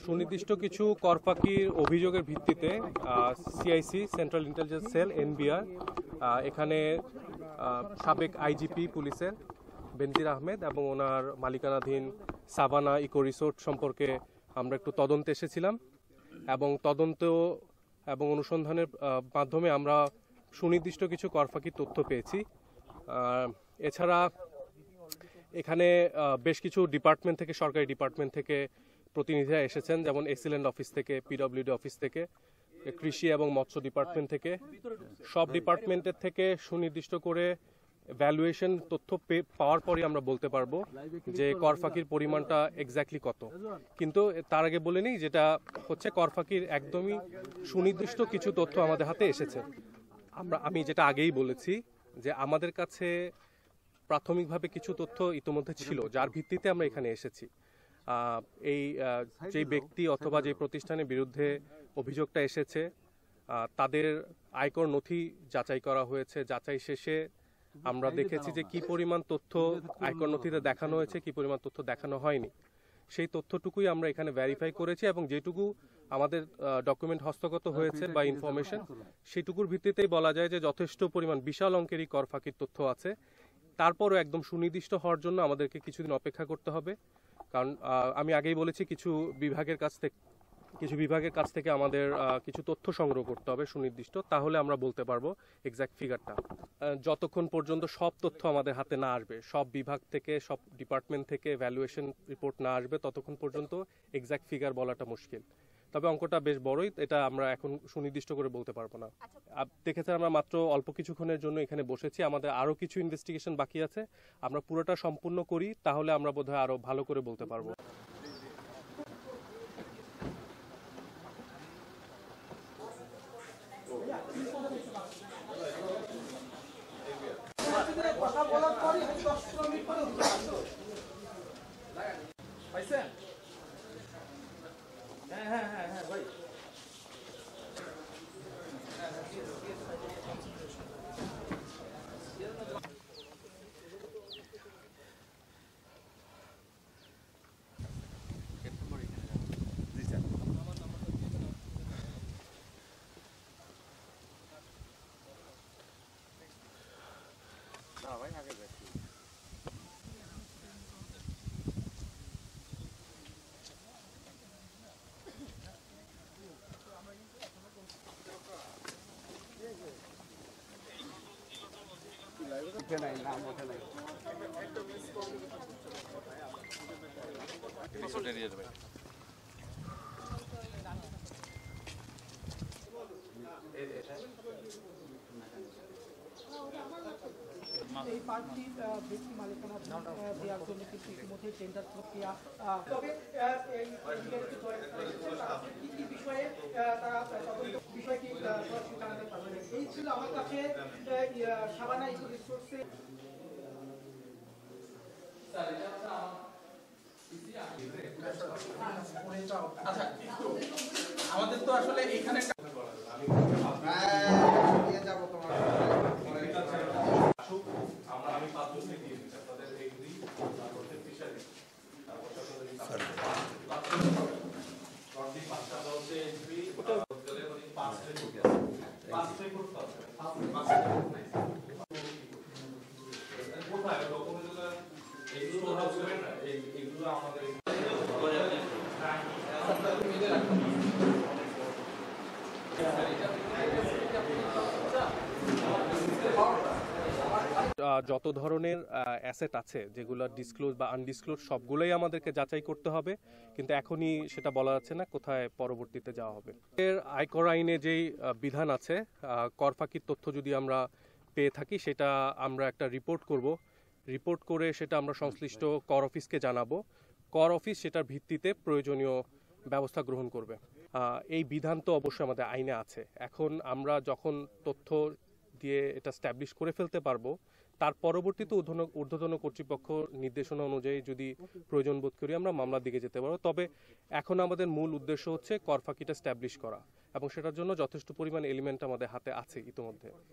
সুনির্দিষ্ট কিছু কর ফাঁকির অভিযোগের ভিত্তিতে CIC central intelligence cell NBR এখানে সাবেক আইজিপি পুলিশের বেনজির আহমেদ এবং ওনার মালিকানাধীন সাভানা ইকো রিসোর্ট সম্পর্কে আমরা একটু তদন্তে এসেছিলাম এবং তদন্ত এবং অনুসন্ধানের মাধ্যমে আমরা সুনির্দিষ্ট কিছু কর ফাঁকির তথ্য পেয়েছি। এছাড়া এখানে বেশ কিছু ডিপার্টমেন্ট থেকে, সরকারি ডিপার্টমেন্ট থেকে প্রতিনিধিরা এসেছেন, যেমন এক্সিলেন্ট অফিস থেকে, পিডব্লিউডি অফিস থেকে, কৃষি এবং মৎস্য ডিপার্টমেন্ট থেকে। সব ডিপার্টমেন্টের থেকে সুনির্দিষ্ট করে ভ্যালুয়েশন তথ্য পাওয়ার পরই আমরা বলতে পারবো যে কর ফাঁকির পরিমাণটা এক্স্যাক্টলি কত। কিন্তু তার আগে বলে নিই, যেটা হচ্ছে কর ফাঁকির একদমই সুনির্দিষ্ট কিছু তথ্য আমাদের হাতে এসেছে। আমি যেটা আগেই বলেছি যে আমাদের কাছে প্রাথমিকভাবে কিছু তথ্য ইতিমধ্যে ছিল, যার ভিত্তিতে আমরা এখানে এসেছি। যে ব্যক্তি অথবা যে প্রতিষ্ঠানের বিরুদ্ধে অভিযোগটা এসেছে তাদের আয়কর নথি যাচাই করা হয়েছে। যাচাই শেষে আমরা দেখেছি যে কি পরিমাণ তথ্য আয়কর নথিতে দেখানো হয়েছে, কি পরিমাণ তথ্য দেখানো হয়নি। সেই তথ্যটুকুই আমরা এখানে ভেরিফাই করেছি এবং যেটুকু আমাদের ডকুমেন্ট হস্তগত হয়েছে বা ইনফরমেশন, সেটুকুর ভিত্তিতেই বলা যায় যে যথেষ্ট পরিমাণ বিশাল অঙ্কেরই কর ফাঁকির তথ্য আছে। তারপরও একদম সুনির্দিষ্ট হওয়ার জন্য আমাদেরকে কিছুদিন অপেক্ষা করতে হবে, কারণ আমি আগেই বলেছি কিছু বিভাগের কাছ থেকে আমাদের কিছু তথ্য সংগ্রহ করতে হবে সুনির্দিষ্ট, তাহলে আমরা বলতে পারবো এক্স্যাক্ট ফিগারটা। যতক্ষণ পর্যন্ত সব তথ্য আমাদের হাতে না আসবে, সব বিভাগ থেকে, সব ডিপার্টমেন্ট থেকে ভ্যালুয়েশন রিপোর্ট না আসবে, ততক্ষণ পর্যন্ত এক্স্যাক্ট ফিগার বলাটা মুশকিল। তবে অঙ্কটা বেশ বড়ই, এটা আমরা এখন সুনির্দিষ্ট করে বলতে পারবো না। দেখেছেন আমরা মাত্র অল্প কিছুক্ষণের জন্য এখানে বসেছি, আমাদের আরো কিছু ইনভেস্টিগেশন বাকি আছে। আমরা পুরোটা সম্পূর্ণ করি, তাহলে আমরা বোধহয় আরো ভালো করে বলতে পারবো। কথা বলার পরই 10 মিনিট পরে পাইছেন? হ্যাঁ ভাই। ভাই আগে যাচ্ছি। নাম ওঠে নাই। এই পার্কটির ব্যক্তি মালিকানা দেওয়ার জন্য কিন্তু ইতিমধ্যে টেন্ডার প্রক্রিয়া, তবে কি কি বিষয়ে তারা বিষয়টি জানাতে পারবেন। এই ছিল আমার কাছে সাভানা ইকো রিসোর্সে। আচ্ছা, আমাদের তো আসলে এখানে আমি 5 বছর দিয়ে দিচ্ছি আপনাদের এগ্রি, তারপর ফিশারি, তারপর আপনাদের পাঁচটা হচ্ছে এগ্রি, ওটা গেলে মানে 5 রেকর্ড আছে। কোথায় ডকুমেন্টগুলো এইগুলো এইগুলো আমাদের যত ধরনের অ্যাসেট আছে যেগুলো ডিসক্লোজ বা আনডিসক্লোজ, সবগুলোই আমাদেরকে যাচাই করতে হবে, কিন্তু এখনই সেটা বলা যাচ্ছে না কোথায় পরবর্তীতে যাওয়া হবে। এর আয়কর আইনে যেই বিধান আছে, কর ফাঁকির তথ্য যদি আমরা পেয়ে থাকি সেটা আমরা একটা রিপোর্ট করে সেটা আমরা সংশ্লিষ্ট কর অফিসকে জানাবো। কর অফিস সেটার ভিত্তিতে প্রয়োজনীয় ব্যবস্থা গ্রহণ করবে। এই বিধান তো অবশ্যই আমাদের আইনে আছে। এখন আমরা যখন তথ্য দিয়ে এটা স্ট্যাবলিশ করে ফেলতে পারবো, তার পরবর্তীতে ঊর্ধ্বতন কর্তৃপক্ষ নির্দেশনা অনুযায়ী যদি প্রয়োজন বোধ করি আমরা মামলার দিকে যেতে পারবো। তবে এখন আমাদের মূল উদ্দেশ্য হচ্ছে কর ফাঁকিটা স্ট্যাবলিশ করা, এবং সেটার জন্য যথেষ্ট পরিমাণ এলিমেন্ট আমাদের হাতে আছে ইতিমধ্যে।